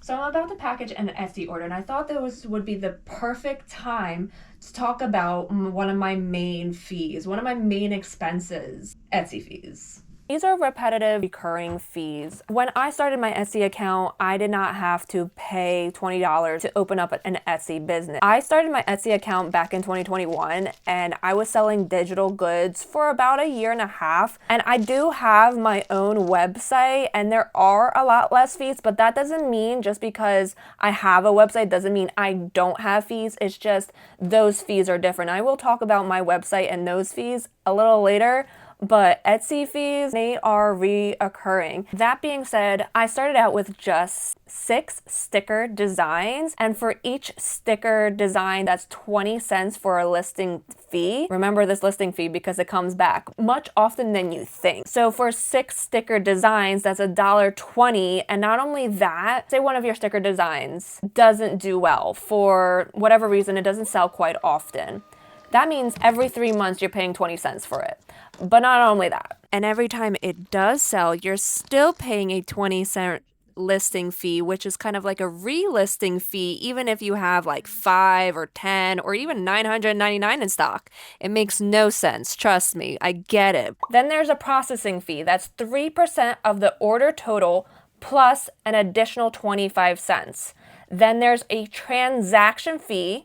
So I'm about to package an Etsy order, and I thought this would be the perfect time to talk about one of my main fees, one of my main expenses, Etsy fees. These are repetitive, recurring fees. When I started my Etsy account, I did not have to pay $20 to open up an Etsy business. I started my Etsy account back in 2021, and I was selling digital goods for about a year and a half. And I do have my own website, and there are a lot less fees, but that doesn't mean just because I have a website doesn't mean I don't have fees. It's just those fees are different. I will talk about my website and those fees a little later. But Etsy fees, they are reoccurring. That being said, I started out with just 6 sticker designs, and for each sticker design, that's 20 cents for a listing fee. Remember this listing fee because it comes back much often than you think. So for 6 sticker designs, that's $1.20, and not only that, say one of your sticker designs doesn't do well for whatever reason, it doesn't sell quite often. That means every 3 months you're paying 20 cents for it. But not only that, and every time it does sell, you're still paying a 20-cent listing fee, which is kind of like a relisting fee, even if you have like 5 or 10 or even 999 in stock. It makes no sense. Trust me, I get it. Then there's a processing fee. That's 3% of the order total plus an additional 25 cents. Then there's a transaction fee.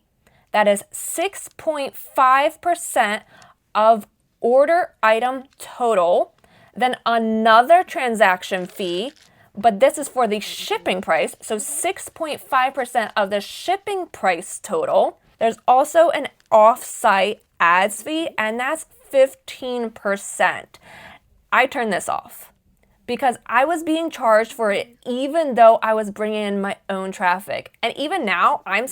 That is 6.5% of order item total. Then another transaction fee, but this is for the shipping price. So 6.5% of the shipping price total. There's also an off-site ads fee, and that's 15%. I turned this off because I was being charged for it even though I was bringing in my own traffic. And even now I'm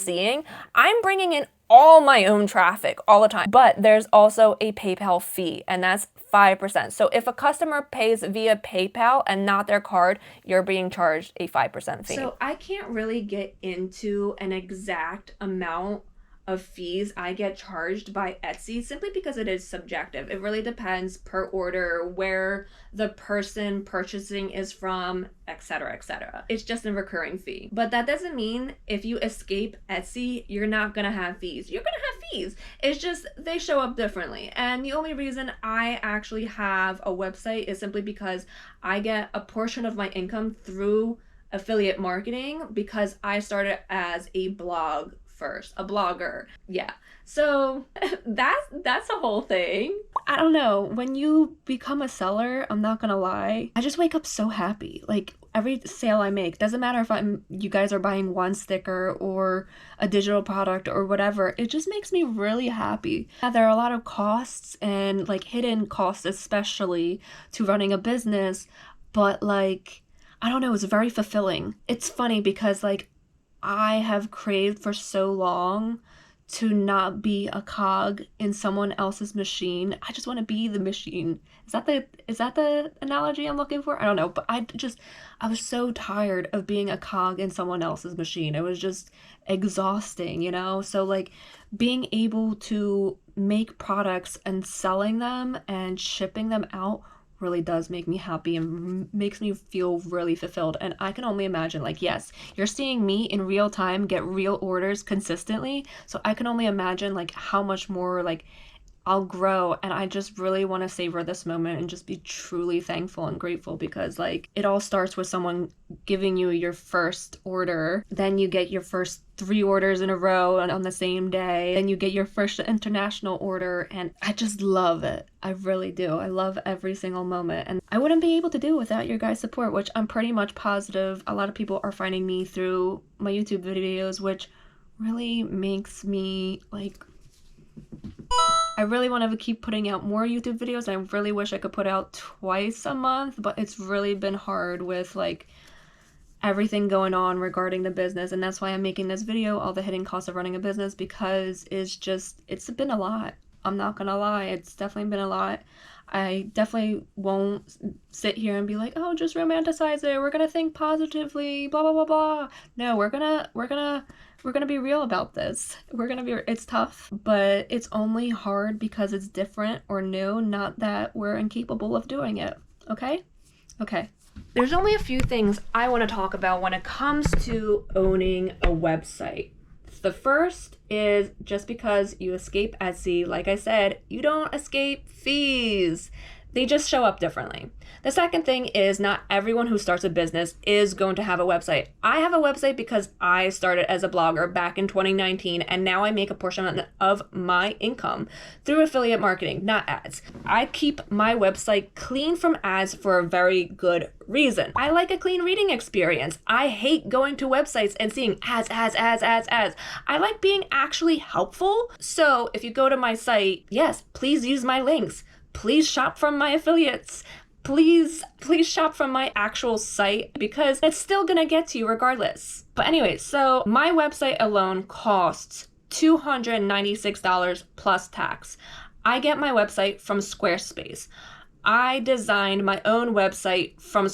bringing in all my own traffic all the time. But there's also a PayPal fee, and that's 5%. So if a customer pays via PayPal and not their card, you're being charged a 5% fee. So I can't really get into an exact amount of fees I get charged by Etsy simply because it is subjective. It really depends per order, where the person purchasing is from, etc., etc. It's just a recurring fee. But that doesn't mean if you escape Etsy, you're not gonna have fees. You're gonna have fees. It's just they show up differently. And the only reason I actually have a website is simply because I get a portion of my income through affiliate marketing because I started as a blog first, a blogger. Yeah. So that's a whole thing. I don't know. When you become a seller, I'm not gonna lie, I just wake up so happy. Like every sale I make, doesn't matter if you guys are buying one sticker or a digital product or whatever, it just makes me really happy. Yeah, there are a lot of costs and like hidden costs, especially to running a business, but like, I don't know, it's very fulfilling. It's funny because like I have craved for so long to not be a cog in someone else's machine. I just want to be the machine. Is that the analogy I'm looking for? I don't know, but I was so tired of being a cog in someone else's machine. It was just exhausting, you know? So like being able to make products and selling them and shipping them out really does make me happy and makes me feel really fulfilled. And I can only imagine, like, yes, you're seeing me in real time get real orders consistently, so I can only imagine like how much more like I'll grow. And I just really want to savor this moment and just be truly thankful and grateful because like it all starts with someone giving you your first order, then you get your first 3 orders in a row on the same day, then you get your first international order, and I just love it. I really do. I love every single moment, and I wouldn't be able to do it without your guys' support, which I'm pretty much positive a lot of people are finding me through my YouTube videos, which really makes me like, I really want to keep putting out more YouTube videos. I really wish I could put out twice a month, but it's really been hard with like everything going on regarding the business, and that's why I'm making this video, all the hidden costs of running a business, because it's been a lot. I'm not gonna lie, it's definitely been a lot. I definitely won't sit here and be like, oh, just romanticize it, we're gonna think positively, blah blah blah blah. No, we're gonna be real about this. It's tough, but it's only hard because it's different or new, not that we're incapable of doing it. Okay? There's only a few things I want to talk about when it comes to owning a website. The first is just because you escape Etsy, like I said, you don't escape fees. They just show up differently. The second thing is not everyone who starts a business is going to have a website. I have a website because I started as a blogger back in 2019, and now I make a portion of my income through affiliate marketing, not ads. I keep my website clean from ads for a very good reason. I like a clean reading experience. I hate going to websites and seeing ads. I like being actually helpful. So if you go to my site, yes, please use my links. Please shop from my affiliates. Please shop from my actual site because it's still gonna get to you regardless. But anyway, so my website alone costs $296 plus tax. I get my website from Squarespace. I designed my own website from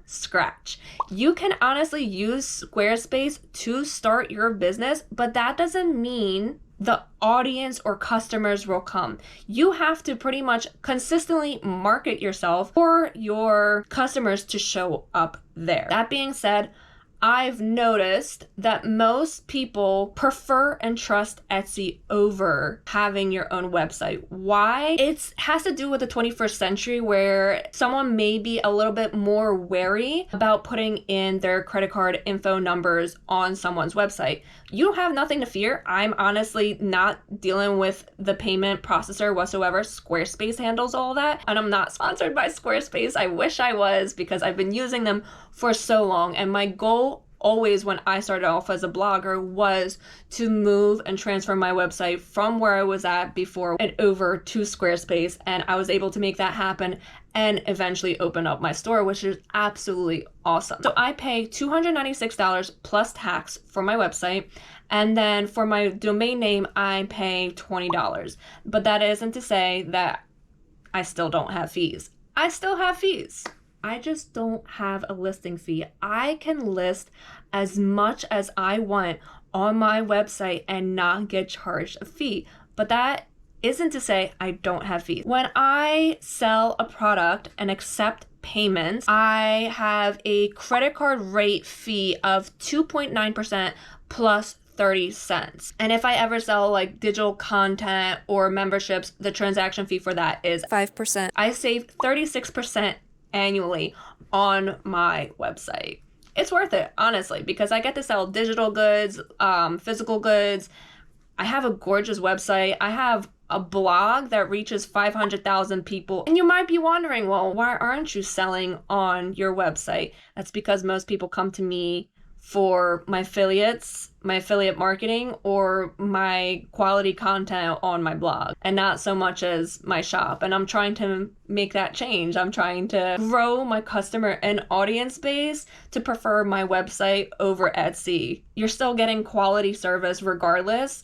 scratch. You can honestly use Squarespace to start your business, but that doesn't mean the audience or customers will come. You have to pretty much consistently market yourself for your customers to show up there. That being said, I've noticed that most people prefer and trust Etsy over having your own website. Why? It has to do with the 21st century where someone may be a little bit more wary about putting in their credit card info numbers on someone's website. You have nothing to fear. I'm honestly not dealing with the payment processor whatsoever. Squarespace handles all that, and I'm not sponsored by Squarespace. I wish I was because I've been using them for so long, and my goal always when I started off as a blogger was to move and transfer my website from where I was at before and over to Squarespace, and I was able to make that happen and eventually open up my store, which is absolutely awesome. So I pay $296 plus tax for my website, and then for my domain name I pay $20. But that isn't to say that I still don't have fees. I still have fees. I just don't have a listing fee. I can list as much as I want on my website and not get charged a fee. But that isn't to say I don't have fees. When I sell a product and accept payments, I have a credit card rate fee of 2.9% plus 30 cents. And if I ever sell like digital content or memberships, the transaction fee for that is 5%. I save 36% annually on my website. It's worth it, honestly, because I get to sell digital goods, physical goods. I have a gorgeous website. I have a blog that reaches 500,000 people. And you might be wondering, well, why aren't you selling on your website? That's because most people come to me for my affiliates, my affiliate marketing, or my quality content on my blog, and not so much as my shop. And I'm trying to make that change. I'm trying to grow my customer and audience base to prefer my website over Etsy. You're still getting quality service regardless.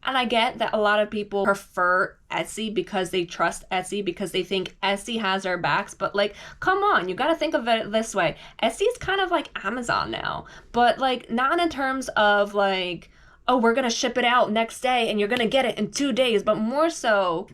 And I get that a lot of people prefer Etsy because they trust Etsy, because they think Etsy has their backs. But like, come on, you got to think of it this way. Etsy is kind of like Amazon now, but like not in terms of like, oh, we're going to ship it out next day and you're going to get it in 2 days, but more so,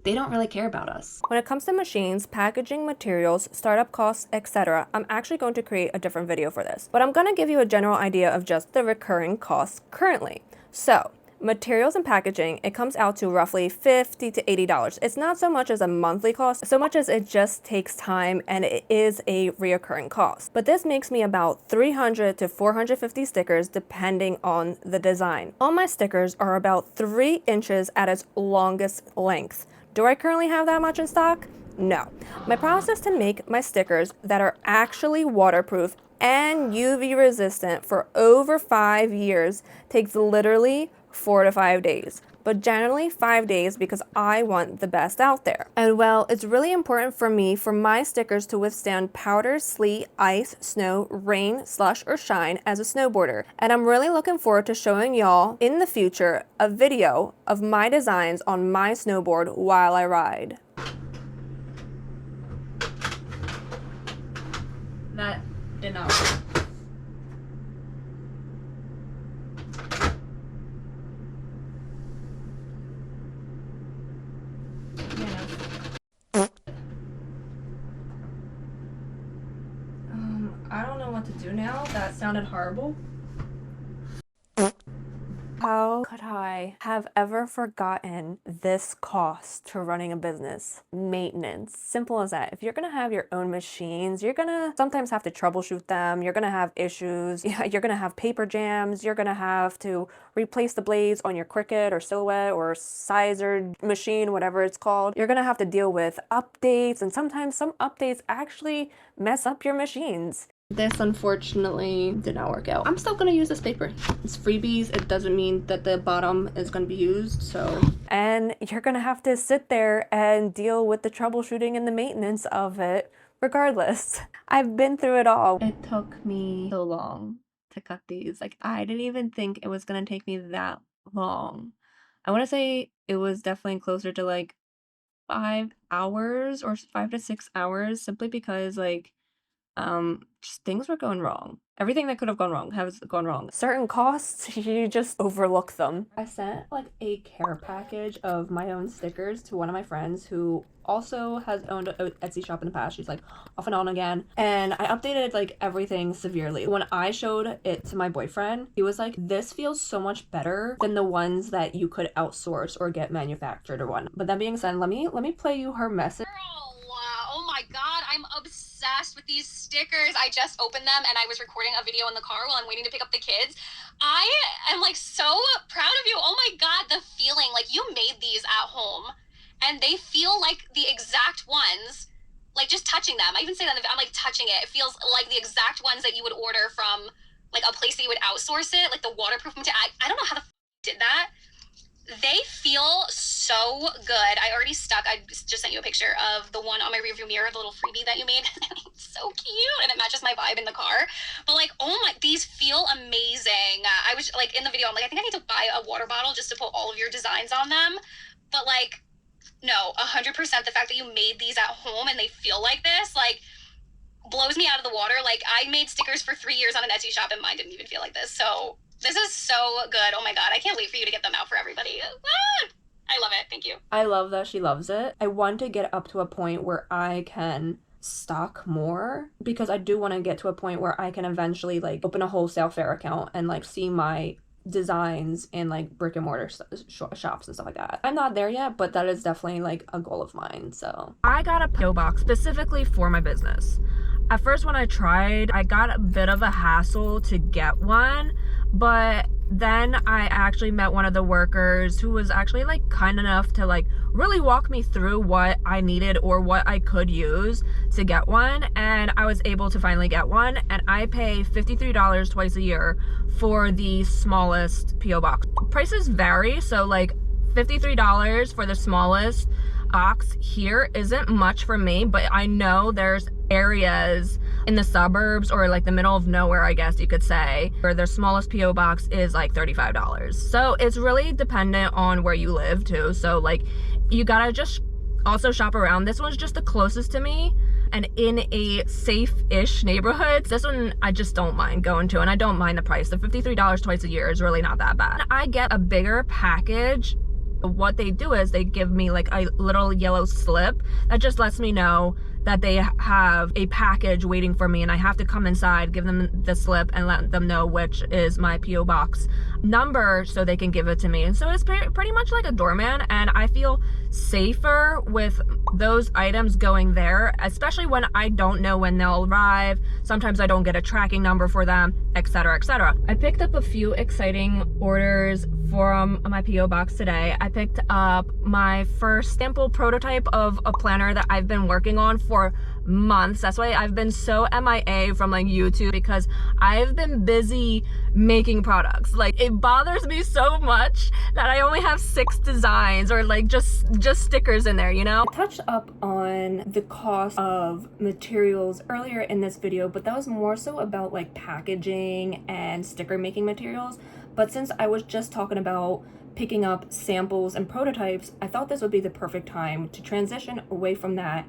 they don't really care about us. When it comes to machines, packaging, materials, startup costs, etc., I'm actually going to create a different video for this, but I'm going to give you a general idea of just the recurring costs currently. So, materials and packaging, it comes out to roughly $50 to $80. It's not so much as a monthly cost, so much as it just takes time and it is a reoccurring cost. But this makes me about 300 to 450 stickers depending on the design. All my stickers are about 3 inches at its longest length. Do I currently have that much in stock? No. My process to make my stickers that are actually waterproof and UV resistant for over 5 years takes literally 4 to 5 days, but generally 5 days because I want the best out there. And well, it's really important for me for my stickers to withstand powder, sleet, ice, snow, rain, slush, or shine as a snowboarder. And I'm really looking forward to showing y'all in the future a video of my designs on my snowboard while I ride. That did not work. what to do now. That sounded horrible. How could I have ever forgotten this cost to running a business? Maintenance. Simple as that. If you're gonna have your own machines, you're gonna sometimes have to troubleshoot them. You're gonna have issues. You're gonna have paper jams. You're gonna have to replace the blades on your Cricut or Silhouette or Sizer machine, whatever it's called. You're gonna have to deal with updates, and sometimes some updates actually mess up your machines. This unfortunately did not work out. I'm still gonna use this paper. It's freebies. It doesn't mean that the bottom is gonna be used, so. And you're gonna have to sit there and deal with the troubleshooting and the maintenance of it regardless. I've been through it all. It took me so long to cut these. Like, I didn't even think it was gonna take me that long. I wanna say it was definitely closer to like 5 hours or 5 to 6 hours, simply because like just things were going wrong. Everything that could have gone wrong has gone wrong. Certain costs, you just overlook them. I sent like a care package of my own stickers to one of my friends who also has owned an Etsy shop in the past. She's like off and on again. And I updated like everything severely. When I showed it to my boyfriend, he was like, this feels so much better than the ones that you could outsource or get manufactured or one. But that being said, let me play you her message. Oh my god, I'm obsessed with these stickers. I just opened them and I was recording a video in the car while I'm waiting to pick up the kids. I am like so proud of you. Oh my god, the feeling, like you made these at home and they feel like the exact ones, like just touching them. I even say that I'm like touching it. It feels like the exact ones that you would order from like a place that you would outsource it, like the waterproof material. I don't know how the did that. They feel so good. I already stuck. I just sent you a picture of the one on my rearview mirror, the little freebie that you made. It's so cute, and it matches my vibe in the car. But like, oh my, these feel amazing. I was like in the video, I'm like, I think I need to buy a water bottle just to put all of your designs on them. But like, no, 100% the fact that you made these at home and they feel like this, like, blows me out of the water. Like, I made stickers for 3 years on an Etsy shop and mine didn't even feel like this. So this is so good. Oh my god, I can't wait for you to get them out for everybody. I love it. Thank you. I love that she loves it. I want to get up to a point where I can stock more, because I do want to get to a point where I can eventually like open a wholesale fair account and like see my designs in like brick and mortar shops and stuff like that. I'm not there yet, but that is definitely like a goal of mine. So I got a PO box specifically for my business. At first when I tried, I got a bit of a hassle to get one, but then I actually met one of the workers who was actually like kind enough to like really walk me through what I needed or what I could use to get one, and I was able to finally get one. And I pay $53 twice a year for the smallest PO box. Prices vary, so like $53 for the smallest box here isn't much for me, but I know there's areas in the suburbs or like the middle of nowhere, I guess you could say, where their smallest PO box is like $35. So it's really dependent on where you live too. So like you gotta just also shop around. This one's just the closest to me and in a safe-ish neighborhood. This one I just don't mind going to, and I don't mind the price. The $53 twice a year is really not that bad. I get a bigger package. What they do is they give me like a little yellow slip that just lets me know that they have a package waiting for me, and I have to come inside, give them the slip, and let them know which is my PO box number so they can give it to me. And so it's pretty much like a doorman, and I feel safer with those items going there, especially when I don't know when they'll arrive. Sometimes I don't get a tracking number for them, etc., etc. I picked up a few exciting orders from my PO box today. I picked up my first sample prototype of a planner that I've been working on for months. That's why I've been so MIA from like YouTube, because I've been busy making products. Like, it bothers me so much that I only have 6 designs or like just stickers in there, you know? I touched up on the cost of materials earlier in this video, but that was more so about like packaging and sticker making materials. But since I was just talking about picking up samples and prototypes, I thought this would be the perfect time to transition away from that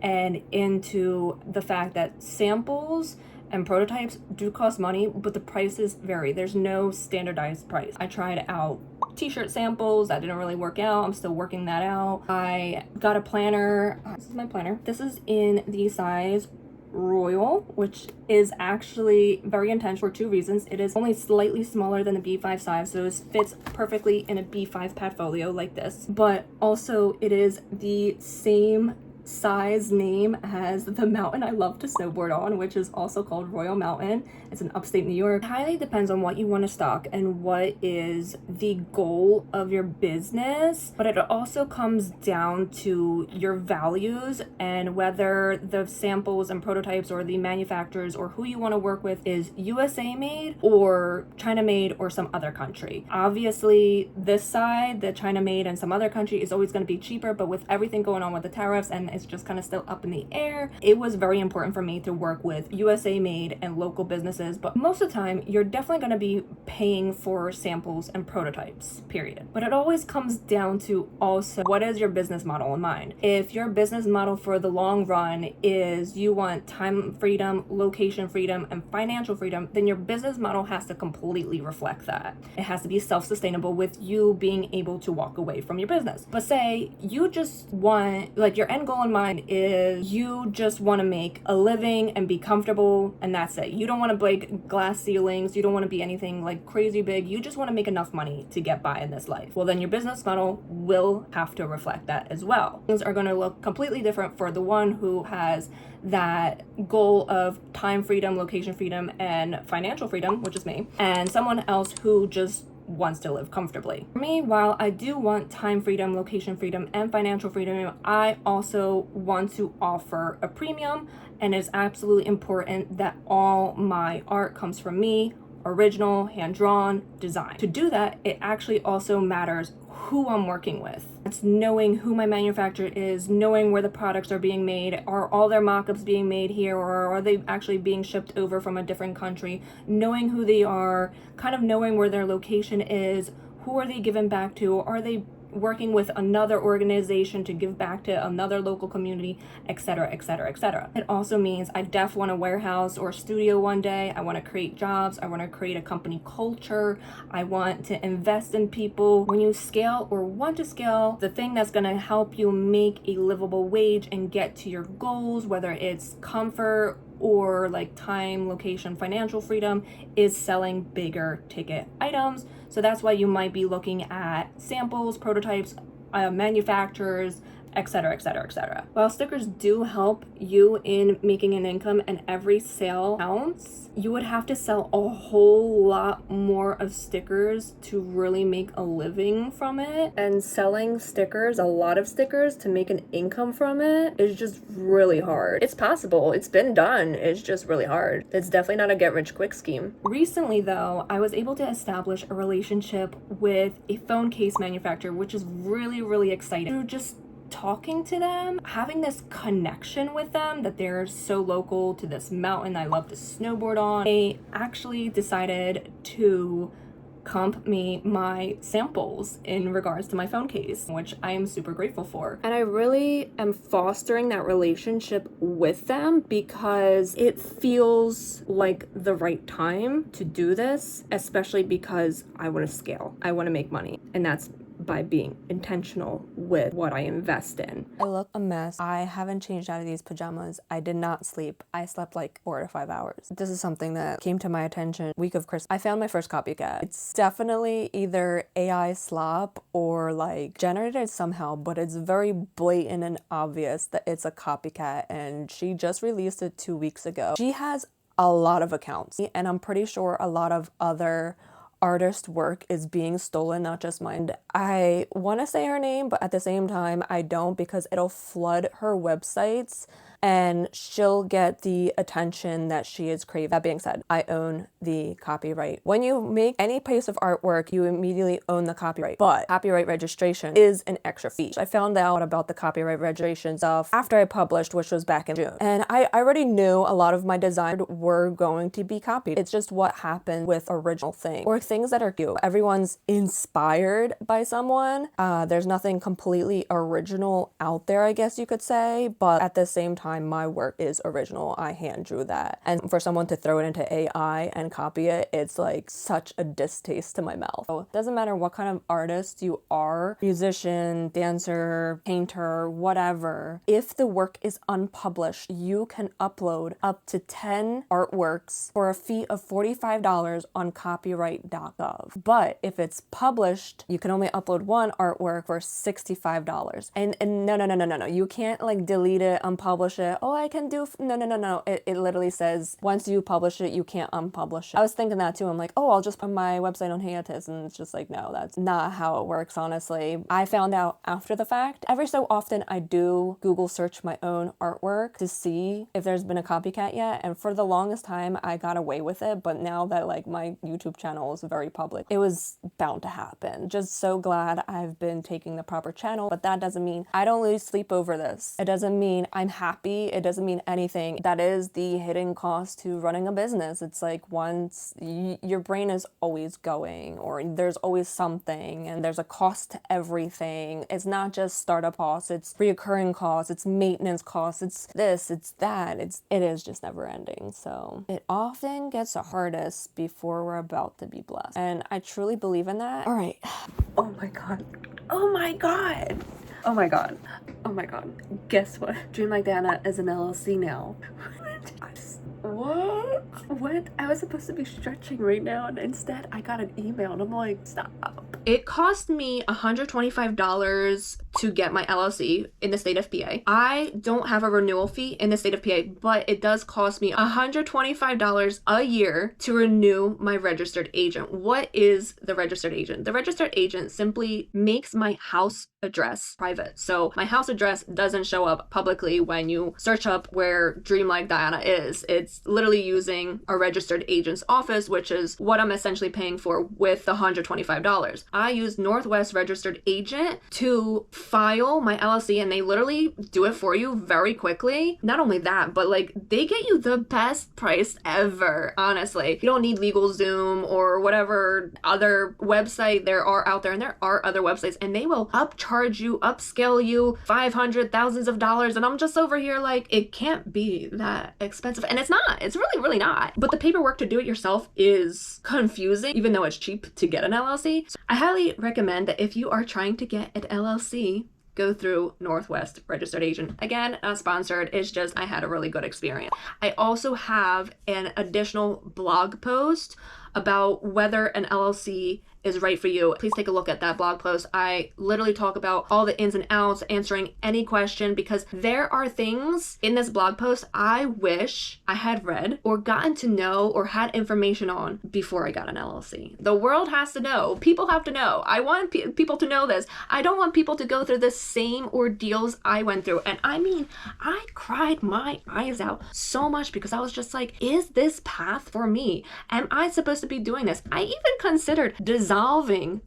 and into the fact that samples and prototypes do cost money, but the prices vary. There's no standardized price. I tried out t-shirt samples, that didn't really work out. I'm still working that out. I got a planner. This is my planner. This is in the size Royal, which is actually very intentional for two reasons. It is only slightly smaller than the B5 size, so it fits perfectly in a B5 portfolio like this. But also it is the same size name as the mountain I love to snowboard on, which is also called Royal Mountain. It's in upstate New York. It highly depends on what you want to stock and what is the goal of your business, but it also comes down to your values and whether the samples and prototypes or the manufacturers or who you want to work with is USA made or China made or some other country. Obviously, this side, the China made and some other country, is always going to be cheaper, but with everything going on with the tariffs and it's just kind of still up in the air, it was very important for me to work with USA made and local businesses. But most of the time, you're definitely going to be paying for samples and prototypes, period. But it always comes down to also what is your business model in mind. If your business model for the long run is you want time freedom, location freedom, and financial freedom, then your business model has to completely reflect that. It has to be self-sustainable with you being able to walk away from your business. But say you just want, like, your end goal in mind is you just want to make a living and be comfortable, and that's it. You don't want to break glass ceilings. You don't want to be anything like crazy big. You just want to make enough money to get by in this life. Well, then your business model will have to reflect that as well. Things are going to look completely different for the one who has that goal of time freedom, location freedom, and financial freedom, which is me, and someone else who just wants to live comfortably. For me, while I do want time freedom, location freedom, and financial freedom, I also want to offer a premium, and it's absolutely important that all my art comes from me, original, hand-drawn, design. To do that, it actually also matters who I'm working with. It's knowing who my manufacturer is, knowing where the products are being made. Are all their mock-ups being made here, or are they actually being shipped over from a different country? Knowing who they are, kind of knowing where their location is, who are they giving back to? Are they working with another organization to give back to another local community, etc., etc., etc. It also means I definitely want a warehouse or a studio one day. I want to create jobs. I want to create a company culture. I want to invest in people. When you scale or want to scale, the thing that's going to help you make a livable wage and get to your goals, whether it's comfort or like time, location, financial freedom, is selling bigger ticket items. So that's why you might be looking at samples, prototypes, manufacturers, etc., etc., etc. While stickers do help you in making an income and every sale counts, you would have to sell a whole lot more of stickers to really make a living from it. And selling stickers, a lot of stickers, to make an income from it is just really hard. It's possible. It's been done. It's just really hard. It's definitely not a get-rich-quick scheme. Recently, though, I was able to establish a relationship with a phone case manufacturer, which is really, really exciting. Through just talking to them, having this connection with them, that they're so local to this mountain I love to snowboard on, they actually decided to comp me my samples in regards to my phone case, which I am super grateful for. And I really am fostering that relationship with them because it feels like the right time to do this, especially because I want to scale. I want to make money, and that's by being intentional with what I invest in. I look a mess. I haven't changed out of these pajamas. I did not sleep. I slept like 4 to 5 hours. This is something that came to my attention week of Christmas. I found my first copycat. It's definitely either AI slop or like generated somehow, but it's very blatant and obvious that it's a copycat, and she just released it 2 weeks ago. She has a lot of accounts, and I'm pretty sure a lot of other artist work is being stolen, not just mine. I want to say her name, but at the same time I don't, because it'll flood her websites and she'll get the attention that she is craving. That being said, I own the copyright. When you make any piece of artwork, you immediately own the copyright, but copyright registration is an extra fee. I found out about the copyright registration stuff after I published, which was back in June. And I already knew a lot of my designs were going to be copied. It's just what happened with original things or things that are cute. Everyone's inspired by someone. There's nothing completely original out there, I guess you could say, but at the same time, time my work is original. I hand drew that. And for someone to throw it into AI and copy it, it's like such a distaste to my mouth. So it doesn't matter what kind of artist you are, musician, dancer, painter, whatever. If the work is unpublished, you can upload up to 10 artworks for a fee of $45 on copyright.gov. But if it's published, you can only upload one artwork for $65. And no. You can't like delete it, unpublish it. Oh, I can do, no. It literally says once you publish it, you can't unpublish it. I was thinking that too. I'm like, oh, I'll just put my website on hiatus. And it's just like, no, that's not how it works, honestly. I found out after the fact. Every so often I do Google search my own artwork to see if there's been a copycat yet. And for the longest time, I got away with it. But now that like my YouTube channel is very public, it was bound to happen. Just so glad I've been taking the proper channel. But that doesn't mean I don't lose sleep over this. It doesn't mean I'm happy. It doesn't mean anything. That is the hidden cost to running a business. It's like once your brain is always going, or there's always something, and there's a cost to everything. It's not just startup costs, it's reoccurring costs, it's maintenance costs, it's this, it's that. It is just never ending. So it often gets the hardest before we're about to be blessed. And I truly believe in that. All right. Oh my God. Oh my God. Oh my God. Oh my God. Guess what? Dream Like Diana is an LLC now. What? I was supposed to be stretching right now, and instead I got an email and I'm like, stop. It cost me $125 to get my LLC in the state of PA. I don't have a renewal fee in the state of PA, but it does cost me $125 a year to renew my registered agent. What is the registered agent? The registered agent simply makes my house address private. So my house address doesn't show up publicly when you search up where Dream Like Diana is. It's literally using a registered agent's office, which is what I'm essentially paying for with the $125. I use Northwest Registered Agent to file my LLC, and they literally do it for you very quickly. Not only that, but like they get you the best price ever, honestly. You don't need LegalZoom or whatever other website there are out there, and there are other websites, and they will upcharge you, upscale you thousands of dollars, and I'm just over here like, it can't be that expensive. And it's not. It's really not. But the paperwork to do it yourself is confusing, even though it's cheap to get an LLC. So I highly recommend that if you are trying to get an LLC, go through Northwest Registered Agent. Again, not sponsored, it's just I had a really good experience. I also have an additional blog post about whether an LLC is right for you. Please take a look at that blog post. I literally talk about all the ins and outs, answering any question, because there are things in this blog post I wish I had read or gotten to know or had information on before I got an LLC. The world has to know. People have to know. I want people to know this. I don't want people to go through the same ordeals I went through. And I mean, I cried my eyes out so much because I was just like, is this path for me? Am I supposed to be doing this? I even considered dissolving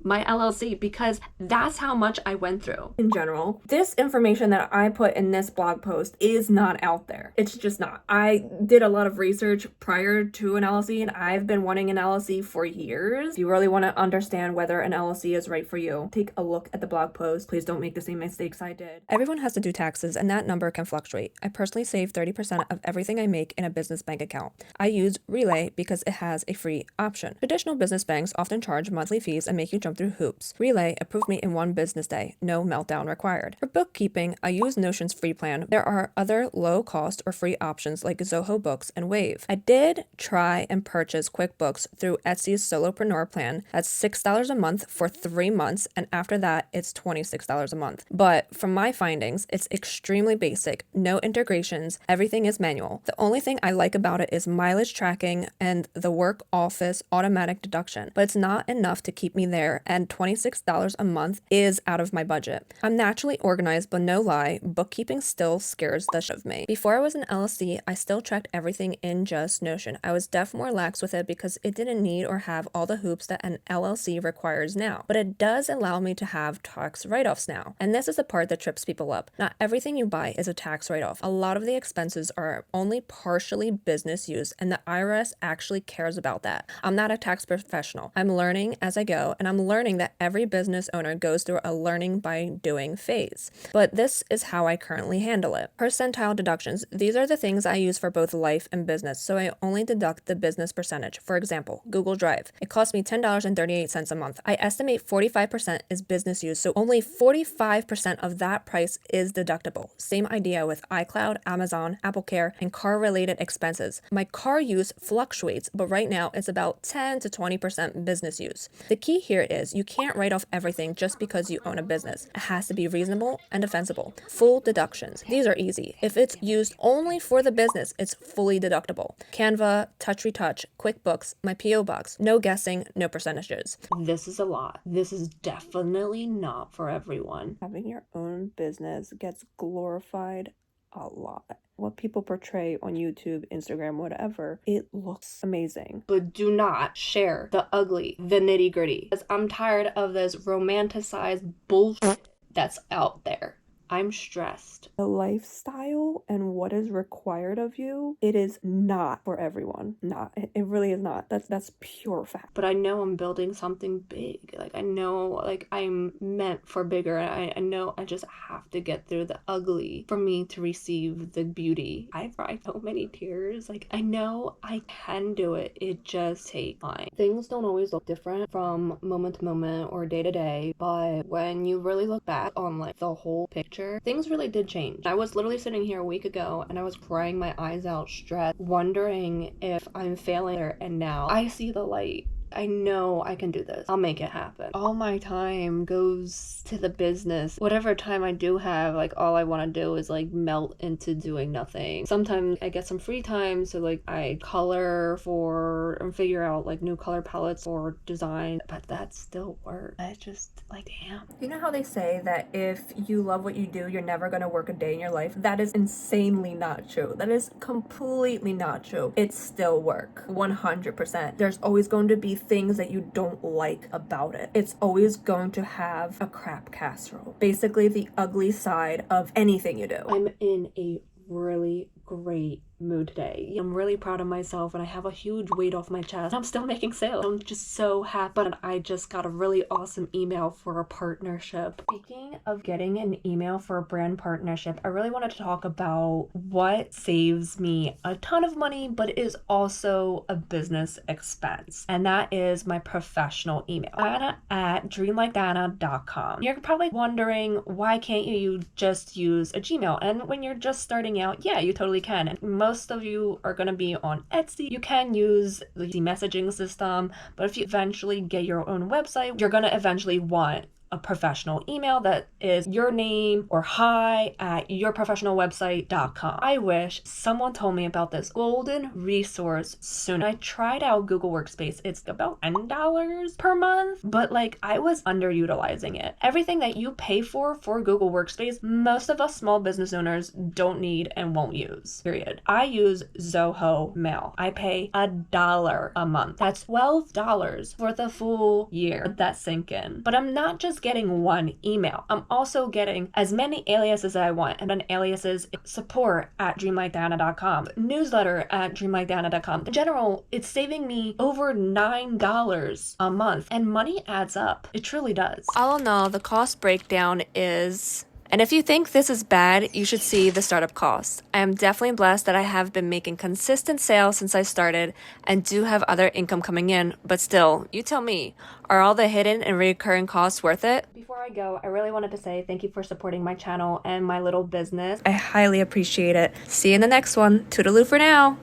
my LLC because that's how much I went through. In general, this information that I put in this blog post is not out there. It's just not. I did a lot of research prior to an LLC, and I've been wanting an LLC for years. If you really want to understand whether an LLC is right for you, take a look at the blog post. Please don't make the same mistakes I did. Everyone has to do taxes, and that number can fluctuate. I personally save 30% of everything I make in a business bank account. I use Relay because it has a free option. Traditional business banks often charge monthly fees and make you jump through hoops. Relay approved me in one business day, no meltdown required. For bookkeeping, I use Notion's free plan. There are other low cost or free options like Zoho Books and Wave. I did try and purchase QuickBooks through Etsy's Solopreneur plan. That's $6 a month for 3 months, and after that, it's $26 a month. But from my findings, it's extremely basic, no integrations, everything is manual. The only thing I like about it is mileage tracking and the work office automatic deduction, but it's not enough to keep me there, and $26 a month is out of my budget. I'm naturally organized, but no lie, bookkeeping still scares the shit of me. Before I was an LLC, I still tracked everything in just Notion. I was definitely more lax with it because it didn't need or have all the hoops that an LLC requires now, but it does allow me to have tax write-offs now. And this is the part that trips people up. Not everything you buy is a tax write-off. A lot of the expenses are only partially business use, and the IRS actually cares about that. I'm not a tax professional. I'm learning as I go, and I'm learning that every business owner goes through a learning by doing phase. But this is how I currently handle it. Percentile deductions. These are the things I use for both life and business, so I only deduct the business percentage. For example, Google Drive. It costs me $10.38 a month. I estimate 45% is business use, so only 45% of that price is deductible. Same idea with iCloud, Amazon, AppleCare, and car-related expenses. My car use fluctuates, but right now it's about 10 to 20% business use. The key here is you can't write off everything just because you own a business. It has to be reasonable and defensible. Full deductions. These are easy. If it's used only for the business, it's fully deductible. Canva, Touch Retouch, QuickBooks, my PO Box. No guessing, no percentages. This is a lot. This is definitely not for everyone. Having your own business gets glorified a lot. What people portray on YouTube, Instagram, whatever, it looks amazing. But do not share the ugly, the nitty gritty. Because I'm tired of this romanticized bullshit that's out there. I'm stressed. The lifestyle and what is required of you, it is not for everyone. Not. It really is not. That's pure fact. But I know I'm building something big. Like, I know, like, I'm meant for bigger. I know I just have to get through the ugly for me to receive the beauty. I've cried so many tears. Like, I know I can do it. It just takes time. Things don't always look different from moment to moment or day to day, but when you really look back on, like, the whole picture, things really did change. I was literally sitting here a week ago and I was crying my eyes out, stressed, wondering if I'm failing, and now I see the light. I know I can do this. I'll make it happen. All my time goes to the business. Whatever time I do have, like, all I want to do is like melt into doing nothing. Sometimes I get some free time, so like I color for and figure out like new color palettes for design, but that's still work. I just like, damn. You know how they say that if you love what you do, you're never going to work a day in your life? That is insanely not true. That is completely not true. It's still work. 100%. There's always going to be things that you don't like about it. It's always going to have a crap casserole. Basically the ugly side of anything you do. I'm in a really great mood today. I'm really proud of myself and I have a huge weight off my chest. I'm still making sales. I'm just so happy. But I just got a really awesome email for a partnership. Speaking of getting an email for a brand partnership, I really wanted to talk about what saves me a ton of money, but is also a business expense. And that is my professional email. Dana@dreamlikedana.com. You're probably wondering, why can't you just use a Gmail? And when you're just starting out, yeah, you totally can. And most of you are going to be on Etsy. You can use the messaging system, but if you eventually get your own website, you're going to eventually want a professional email that is your name or hi@yourprofessionalwebsite.com. I wish someone told me about this golden resource soon. I tried out Google Workspace. It's about $10 per month, but like I was underutilizing it. Everything that you pay for Google Workspace, most of us small business owners don't need and won't use, period. I use Zoho Mail. I pay $1 a month. That's $12 for the full year. Let that sink in. But I'm not just getting one email. I'm also getting as many aliases as I want. And then aliases support@dreamlikedana.com, newsletter@dreamlikedana.com. In general, it's saving me over $9 a month, and money adds up. It truly does. All in all, the cost breakdown is... And if you think this is bad, you should see the startup costs. I am definitely blessed that I have been making consistent sales since I started and do have other income coming in, but still, you tell me, are all the hidden and recurring costs worth it? Before I go, I really wanted to say thank you for supporting my channel and my little business. I highly appreciate it. See you in the next one. Toodaloo for now.